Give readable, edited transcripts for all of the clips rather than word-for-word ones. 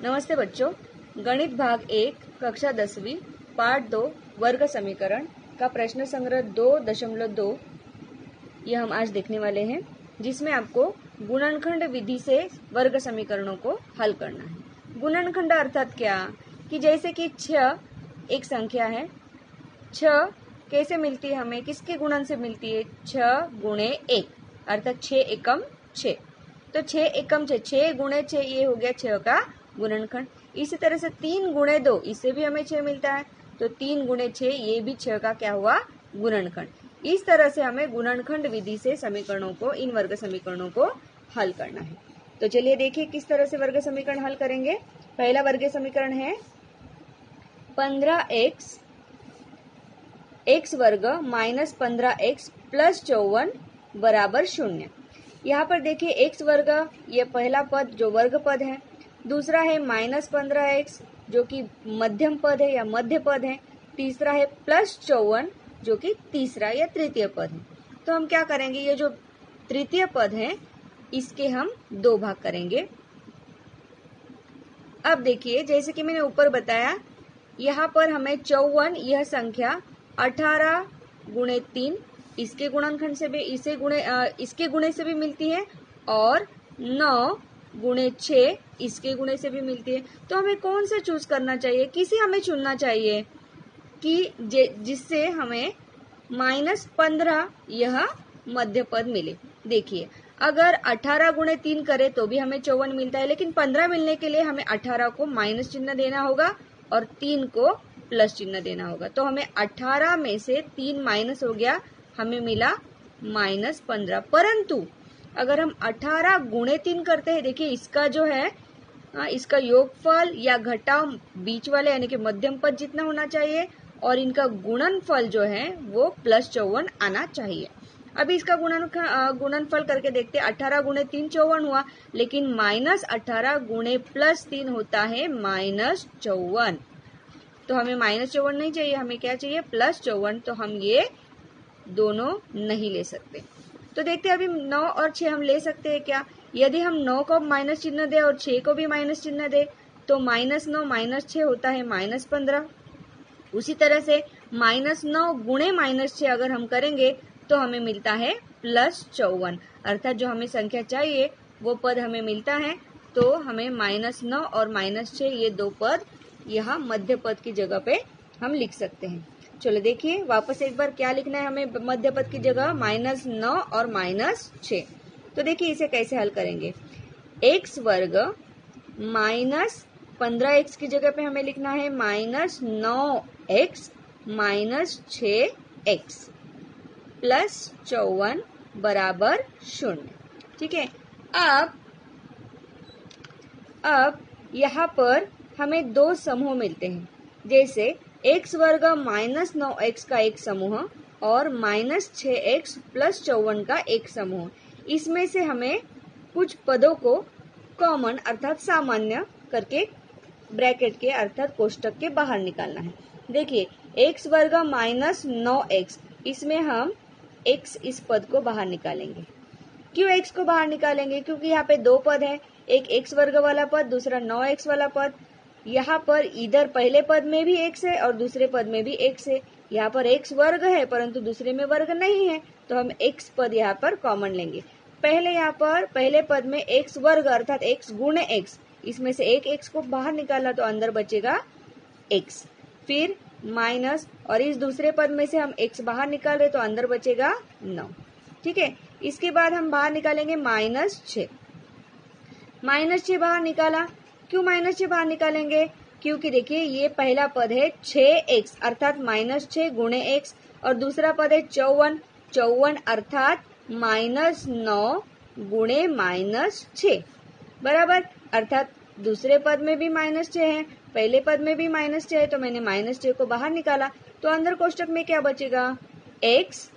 नमस्ते बच्चों, गणित भाग 1 कक्षा 10वीं पार्ट 2 वर्ग समीकरण का प्रश्न संग्रह 2.2 यह हम आज देखने वाले हैं, जिसमें आपको गुणनखंड विधि से वर्ग समीकरणों को हल करना है। गुणनखंड अर्थात क्या कि जैसे कि 6 एक संख्या है, 6 कैसे मिलती है हमें, किसके गुणन से मिलती है? 6 गुणे 1 अर्थात 6 एकम 6। तो 6 एकम 6, 6 गुणे 6 ये हो गया 6 का गुणनखंड। इसी तरह से 3 गुणे 2 इससे भी हमें 6 मिलता है, तो 3 गुणे 6 ये भी 6 का क्या हुआ? गुणनखंड। इस तरह से हमें गुणनखंड विधि से समीकरणों को, इन वर्ग समीकरणों को हल करना है। तो चलिए देखिए किस तरह से वर्ग समीकरण हल करेंगे। पहला वर्ग समीकरण है 15x x वर्ग माइनस 15x प्लस 54 बराबर 0। यहाँ पर देखिए x वर्ग ये पहला पद जो वर्ग पद है, दूसरा है माइनस 15x जो कि मध्यम पद है या मध्य पद है, तीसरा है प्लस 54 जो कि तीसरा या तृतीय पद है। तो हम क्या करेंगे, ये जो तृतीय पद है इसके हम 2 भाग करेंगे। अब देखिए जैसे कि मैंने ऊपर बताया, यहाँ पर हमें 54 यह संख्या 18 गुणे 3 इसके गुणनखंड से भी इसके गुणे से भी मिलती है और 9 गुणे 6 इसके गुणे से भी मिलती है। तो हमें कौन सा चूज करना चाहिए, किसी हमें चुनना चाहिए कि जिससे हमें -15 यह मध्य पद मिले। देखिए अगर 18 गुणे 3 करे तो भी हमें 54 मिलता है, लेकिन 15 मिलने के लिए हमें 18 को माइनस चिन्ह देना होगा और 3 को प्लस चिन्ह देना होगा। तो हमें 18 में से 3 माइनस हो गया, हमें मिला -15। परंतु अगर हम 18 गुणे 3 करते हैं, देखिए इसका जो है इसका योगफल या घटाव बीच वाले यानी कि मध्यम पद जितना होना चाहिए और इनका गुणनफल जो है वो प्लस 54 आना चाहिए। अभी इसका गुणनफल करके देखते हैं। 18 गुणे 3 54 हुआ, लेकिन -18 गुणे प्लस 3 होता है -54। तो हमें -54 नहीं चाहिए, हमें क्या चाहिए? प्लस 54। तो हम ये दोनों नहीं ले सकते। तो देखते हैं अभी 9 और 6 हम ले सकते हैं क्या? यदि हम 9 को माइनस चिन्ह दे और 6 को भी माइनस चिन्ह दे तो -9 -6 होता है -15। उसी तरह से -9 गुणे -6 अगर हम करेंगे तो हमें मिलता है प्लस 54। अर्थात जो हमें संख्या चाहिए वो पद हमें मिलता है। तो हमें -9 और -6 ये 2 पद यहाँ मध्य पद की जगह पे हम लिख सकते हैं। चलो देखिए वापस एक बार क्या लिखना है हमें मध्य पद की जगह, -9 और -6। तो देखिए इसे कैसे हल करेंगे। x वर्ग माइनस 15x की जगह पे हमें लिखना है -9x माइनस 6x प्लस 54 बराबर 0। ठीक है। अब यहाँ पर हमें 2 समूह मिलते हैं, जैसे x वर्ग -9x का एक समूह और -6x प्लस 54 का एक समूह। इसमें से हमें कुछ पदों को कॉमन अर्थात सामान्य करके ब्रैकेट के अर्थात कोष्टक के बाहर निकालना है। देखिए x वर्ग -9x, इसमें हम x इस पद को बाहर निकालेंगे। क्यों x को बाहर निकालेंगे? क्योंकि यहाँ पे 2 पद है, एक x वर्ग वाला पद, दूसरा 9x वाला पद। यहाँ पर इधर पहले पद में भी x है और दूसरे पद में भी x है। यहाँ पर x वर्ग है परंतु दूसरे में वर्ग नहीं है, तो हम x पद यहाँ पर कॉमन लेंगे। यहाँ पर पहले पद में x वर्ग अर्थात x गुणे x, इसमें से एक x को बाहर निकाला तो अंदर बचेगा x, फिर माइनस, और इस दूसरे पद में से हम x बाहर निकाल रहे तो अंदर बचेगा 9। ठीक है। इसके बाद हम बाहर निकालेंगे -6। -6 बाहर निकाला। क्यों -6 बाहर निकालेंगे? क्योंकि देखिए ये पहला पद है 6x अर्थात -6 गुणे x और दूसरा पद है 54 अर्थात -9 गुणे -6 बराबर। अर्थात दूसरे पद में भी -6 है, पहले पद में भी -6 है, तो मैंने -6 को बाहर निकाला तो अंदर कोष्टक में क्या बचेगा? x,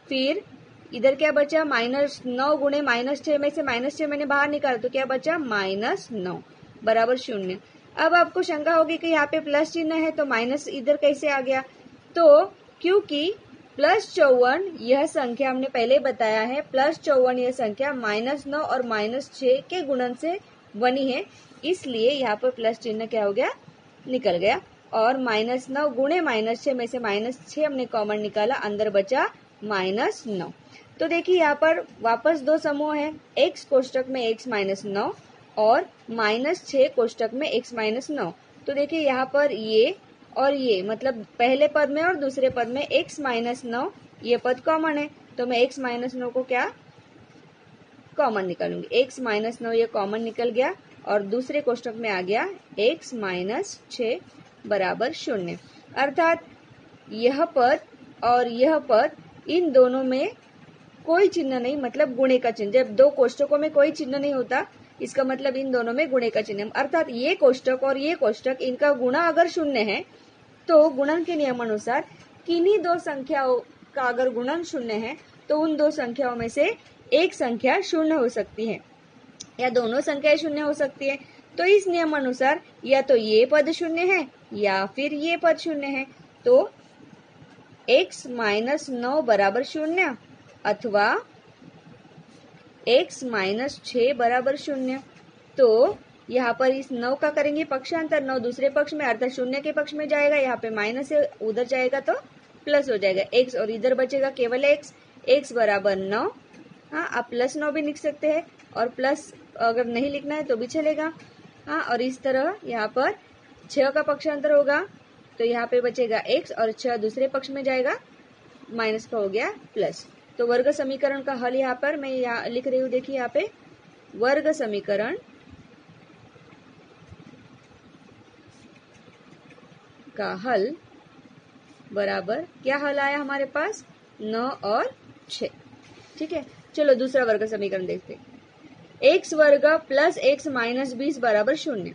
फिर इधर क्या बचा? -9 गुणे -6 में से -6 मैंने बाहर निकाला तो क्या बचा? -9 बराबर 0। अब आपको शंका होगी कि यहाँ पे प्लस चिन्ह है तो माइनस इधर कैसे आ गया? तो क्योंकि प्लस 54 यह संख्या हमने पहले बताया है, प्लस 54 यह संख्या -9 और -6 के गुणन से 1 ही है, इसलिए यहाँ पर प्लस चिन्ह क्या हो गया, निकल गया। और -9 गुणे -6 में से -6 हमने कॉमन निकाला, अंदर बचा -9। तो देखिए यहाँ पर वापस दो समूह है, x कोष्टक में x -9 और -6 कोष्टक में x -9। तो देखिए यहाँ पर ये और ये मतलब पहले पद में और दूसरे पद में x -9 ये पद कॉमन है, तो मैं x -9 को क्या कॉमन निकालूंगी, x -9 ये कॉमन निकल गया और दूसरे कोष्टक में आ गया x -6 बराबर 0। अर्थात यह पद और यह पद इन दोनों में कोई चिन्ह नहीं, मतलब गुणे का चिन्ह। जब दो कोष्टकों में कोई चिन्ह नहीं होता, इसका मतलब इन दोनों में गुणे का चिन्ह। अर्थात ये कोष्टक और ये कोष्टक, इनका गुणा अगर 0 है तो गुणन के नियम अनुसार किन्हीं दो संख्याओं का अगर गुणन 0 है तो उन दो संख्याओं में से एक संख्या 0 हो सकती है या दोनों संख्याएं 0 हो सकती है। तो इस नियम अनुसार या तो ये पद 0 है या फिर ये पद 0 है। तो x -9 बराबर 0 अथवा x -6 बराबर 0। तो यहाँ पर इस 9 का करेंगे पक्षांतर, 9 दूसरे पक्ष में अर्थात 0 के पक्ष में जाएगा, यहाँ पे माइनस है, उधर जाएगा तो प्लस हो जाएगा x और इधर बचेगा केवल x बराबर 9। हाँ, आप +9 भी लिख सकते हैं और प्लस अगर नहीं लिखना है तो भी चलेगा। हाँ, और इस तरह यहाँ पर 6 का पक्षांतर होगा तो यहाँ पे बचेगा x और 6 दूसरे पक्ष में जाएगा, माइनस का हो गया प्लस। तो वर्ग समीकरण का हल यहाँ पर मैं यहाँ लिख रही हूँ, देखिए यहाँ पे वर्ग समीकरण का हल बराबर क्या हल आया हमारे पास, 9 और 6। ठीक है, चलो दूसरा वर्ग समीकरण देखते हैं। x वर्ग प्लस x माइनस 20 बराबर 0।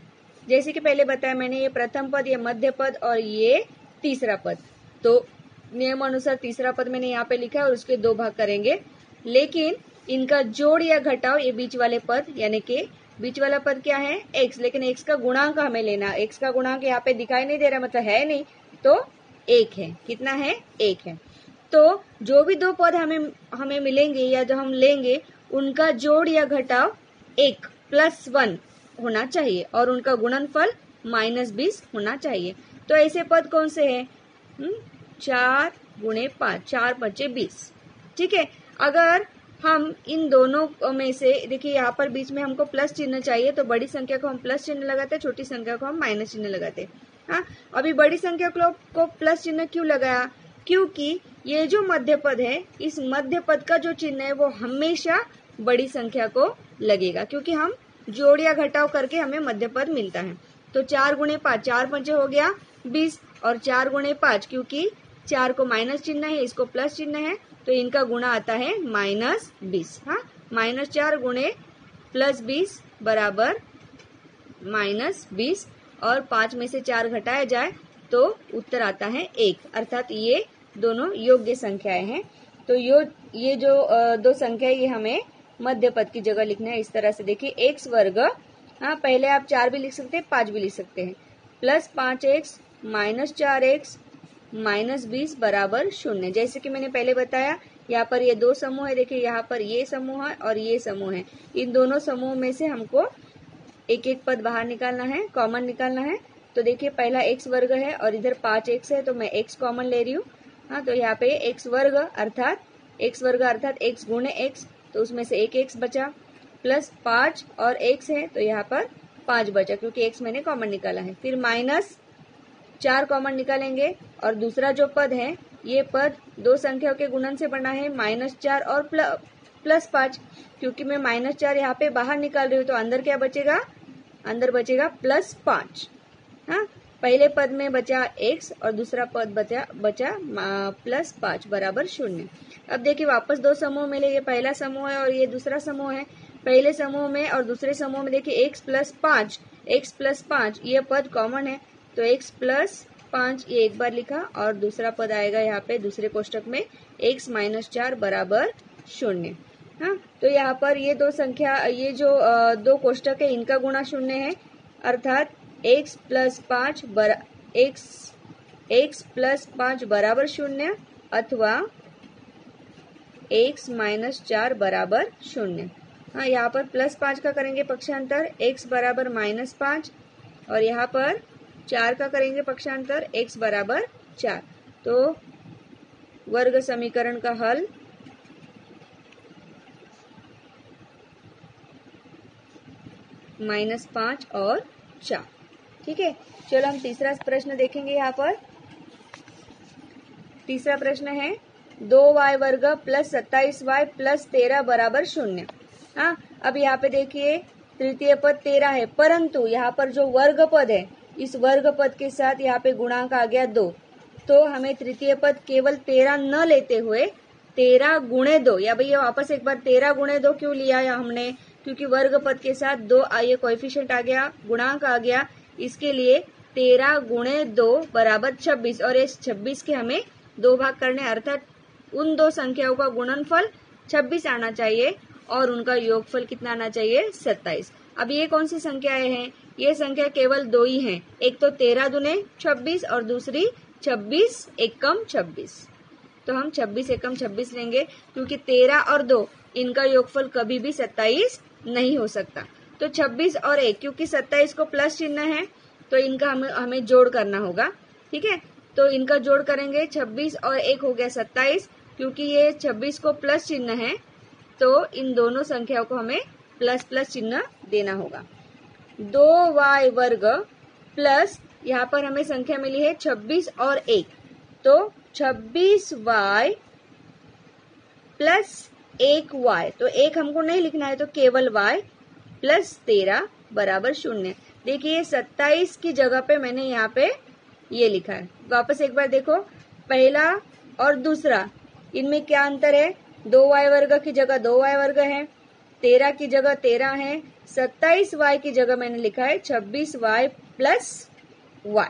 जैसे कि पहले बताया मैंने, ये प्रथम पद, ये मध्य पद और ये तीसरा पद। तो नियम अनुसार तीसरा पद मैंने यहाँ पे लिखा है और उसके 2 भाग करेंगे, लेकिन इनका जोड़ या घटाव ये बीच वाले पद, यानी कि बीच वाला पद क्या है x, लेकिन x का गुणांक हमें लेना। x का गुणांक यहाँ पे दिखाई नहीं दे रहा, मतलब है नहीं, तो 1 है। कितना है, 1 है। तो जो भी 2 पद हमें मिलेंगे या जो हम लेंगे उनका जोड़ या घटाव 1 + 1 होना चाहिए और उनका गुणनफल -20 होना चाहिए। तो ऐसे पद कौन से हैं, 4 × 5, 4 × 5 = 20। ठीक है, अगर हम इन दोनों में से, देखिए यहाँ पर बीच में हमको प्लस चिन्ह चाहिए, तो बड़ी संख्या को हम प्लस चिन्ह लगाते, छोटी संख्या को हम माइनस चिन्ह लगाते। हाँ, अभी बड़ी संख्या को प्लस चिन्ह क्यों लगाया, क्योंकि ये जो मध्य पद है, इस मध्य पद का जो चिन्ह है वो हमेशा बड़ी संख्या को लगेगा, क्योंकि हम जोड़ या घटाव करके हमें मध्य पद मिलता है। तो 4 × 5, 4 × 5 हो गया 20 और 4 × 5, क्योंकि 4 को माइनस चिन्ह है, इसको प्लस चिन्ह है, तो इनका गुणा आता है -20। हाँ, -4 × +20 बराबर -20 और 5 में से 4 घटाया जाए तो उत्तर आता है 1। अर्थात ये दोनों योग्य संख्याएं हैं। तो ये जो 2 संख्या ये हमें मध्य पद की जगह लिखना है। इस तरह से देखिए, x वर्ग, हाँ पहले आप 4 भी लिख सकते हैं, 5 भी लिख सकते हैं, +5x -4x -20 बराबर 0। जैसे कि मैंने पहले बताया, यहाँ पर ये 2 समूह है, देखिए यहाँ पर ये समूह है और ये समूह है। इन दोनों समूह में से हमको एक एक पद बाहर निकालना है, कॉमन निकालना है। तो देखिए पहला x वर्ग है और इधर 5x है, तो मैं x कॉमन ले रही हूँ। हाँ, तो यहाँ पे x वर्ग अर्थात x गुणे x, तो उसमें से एक x बचा, +5 और x है तो यहाँ पर 5 बचा, क्योंकि x मैंने कॉमन निकाला है। फिर -4 कॉमन निकालेंगे और दूसरा जो पद है, ये पद 2 संख्याओं के गुणन से बना है, -4 और +5, क्योंकि मैं -4 यहाँ पे बाहर निकाल रही हूँ, तो अंदर क्या बचेगा, अंदर बचेगा +5। हाँ, पहले पद में बचा x और दूसरा पद बचा +5 बराबर 0। अब देखिए वापस 2 समूह मिले, ये पहला समूह है और ये दूसरा समूह है। पहले समूह में और दूसरे समूह में देखिए x + 5 ये पद कॉमन है, तो x + 5 ये एक बार लिखा और दूसरा पद आएगा यहाँ पे दूसरे कोष्टक में x - 4 बराबर 0। हाँ, तो यहाँ पर ये 2 संख्या, ये जो 2 कोष्टक है इनका गुणा 0 है, अर्थात x + 5 बराबर 0 अथवा x - 4 बराबर 0। हाँ, यहाँ पर +5 का करेंगे पक्षांतर x बराबर -5 और यहाँ पर 4 का करेंगे पक्षांतर x बराबर 4। तो वर्ग समीकरण का हल -5 और 4। ठीक है, चलो हम तीसरा प्रश्न देखेंगे। यहाँ पर तीसरा प्रश्न है 2y वर्ग प्लस 27y प्लस 13 बराबर 0। हाँ, अब यहाँ पे देखिए तृतीय पद 13 है, परंतु यहाँ पर जो वर्ग पद है इस वर्ग पद के साथ यहाँ पे गुणांक आ गया 2, तो हमें तृतीय पद केवल 13 न लेते हुए 13 गुणे 2, या भैया वापस एक बार 13 गुणे 2 क्यों लिया है हमने, क्योंकि वर्ग पद के साथ 2 आइए कोएफिशिएंट आ गया, गुणांक आ गया, इसके लिए 13 गुणे 2 बराबर 26 और इस 26 के हमें 2 भाग करने, अर्थात उन दो संख्याओं का गुणनफल 26 आना चाहिए और उनका योगफल कितना आना चाहिए 27। अब ये कौन सी संख्याएं हैं, ये संख्या केवल 2 ही हैं, एक तो 13 दुने 26 और दूसरी 26 एकम 26। तो हम 26 एकम 26 लेंगे, क्योंकि 13 और 2 इनका योगफल कभी भी 27 नहीं हो सकता। तो 26 और 1, क्योंकि 27 को प्लस चिन्ह है तो इनका हमें जोड़ करना होगा। ठीक है, तो इनका जोड़ करेंगे, 26 और 1 हो गया 27, क्योंकि ये 26 को प्लस चिन्ह है तो इन दोनों संख्याओं को हमें प्लस प्लस चिन्ह देना होगा। 2y वर्ग प्लस, यहाँ पर हमें संख्या मिली है 26 और 1, तो 26y प्लस 1y, तो 1 हमको नहीं लिखना है तो केवल y प्लस 13 बराबर 0। देखिए 27 की जगह पे मैंने यहाँ पे ये लिखा है। वापस एक बार देखो, पहला और दूसरा इनमें क्या अंतर है, 2y वर्ग की जगह 2y वर्ग है, 13 की जगह 13 है, 27y की जगह मैंने लिखा है 26y प्लस y।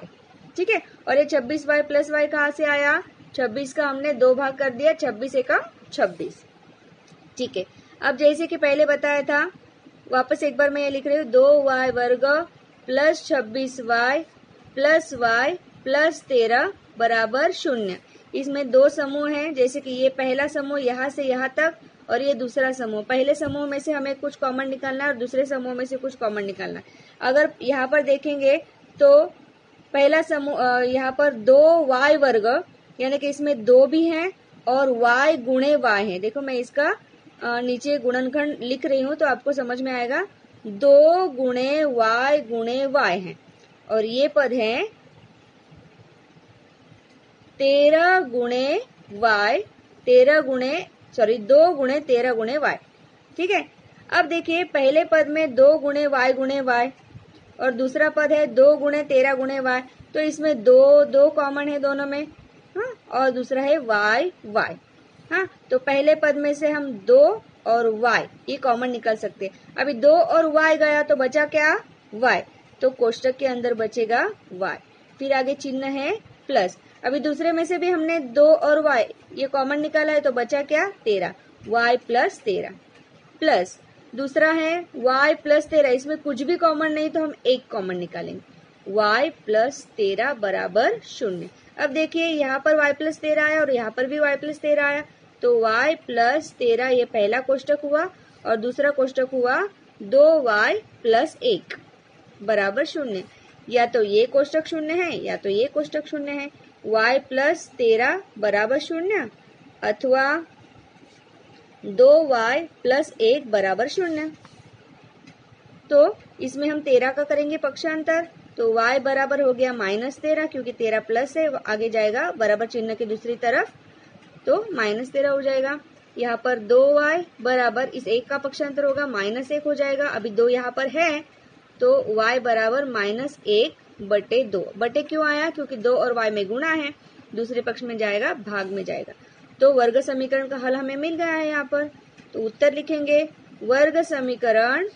ठीक है, और ये 26y प्लस y कहाँ से आया, 26 का हमने 2 भाग कर दिया, 26 एकम 26। ठीक है, अब जैसे कि पहले बताया था, वापस एक बार मैं ये लिख रही हूँ, 2y वर्ग plus 26y plus y plus 13 बराबर 0। इसमें 2 समूह हैं, जैसे कि ये पहला समूह यहाँ से यहाँ तक और ये दूसरा समूह। पहले समूह में से हमें कुछ कॉमन निकालना है और दूसरे समूह में से कुछ कॉमन निकालना है। अगर यहाँ पर देखेंगे तो पहला समूह यहाँ पर 2y वर्ग, यानी कि इसमें 2 भी हैं और y गुणे y है। देखो मैं इसका नीचे गुणनखंड लिख रही हूँ तो आपको समझ में आएगा, 2 गुणे y है, और ये पद है 13 गुणे y, 2 गुणे 13 गुणे y। ठीक है, अब देखिए पहले पद में 2 गुणे y और दूसरा पद है 2 गुणे 13 गुणे y, तो इसमें 2 कॉमन है दोनों में। हाँ, और दूसरा है y। हाँ, तो पहले पद में से हम 2 और y ये कॉमन निकाल सकते हैं। अभी 2 और y गया तो बचा क्या, y, तो कोष्टक के अंदर बचेगा y, फिर आगे चिन्ह है प्लस। अभी दूसरे में से भी हमने 2 और y ये कॉमन निकाला है तो बचा क्या 13, y प्लस 13 प्लस दूसरा है y प्लस 13, इसमें कुछ भी कॉमन नहीं तो हम 1 कॉमन निकालेंगे, y प्लस 13 बराबर 0। अब देखिए यहाँ पर y प्लस 13 आया और यहाँ पर भी y प्लस 13 आया, तो y प्लस 13 ये पहला कोष्टक हुआ और दूसरा कोष्टक हुआ 2y प्लस 1 बराबर 0। या तो ये कोष्टक 0 है या तो ये कोष्टक 0 है, y प्लस 13 बराबर 0 अथवा 2y प्लस 1 बराबर 0। तो इसमें हम 13 का करेंगे पक्षांतर, तो y बराबर हो गया -13, क्योंकि 13 प्लस है, आगे जाएगा बराबर चिन्ह की दूसरी तरफ, तो -13 हो जाएगा। यहाँ पर 2y बराबर इस 1 का पक्षांतर होगा -1 हो जाएगा। अभी 2 यहाँ पर है तो y बराबर -1 बटे 2। बटे क्यों आया, क्योंकि 2 और y में गुणा है, दूसरे पक्ष में जाएगा भाग में जाएगा। तो वर्ग समीकरण का हल हमें मिल गया है यहाँ पर। तो उत्तर लिखेंगे, वर्ग समीकरण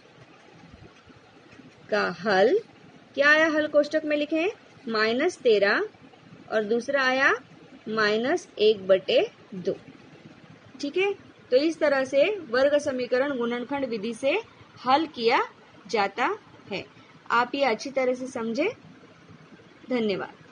का हल क्या आया, हल कोष्टक में लिखें -13 और दूसरा आया -1/2। ठीक है, तो इस तरह से वर्ग समीकरण गुणनखंड विधि से हल किया जाता है। आप ये अच्छी तरह से समझे। धन्यवाद।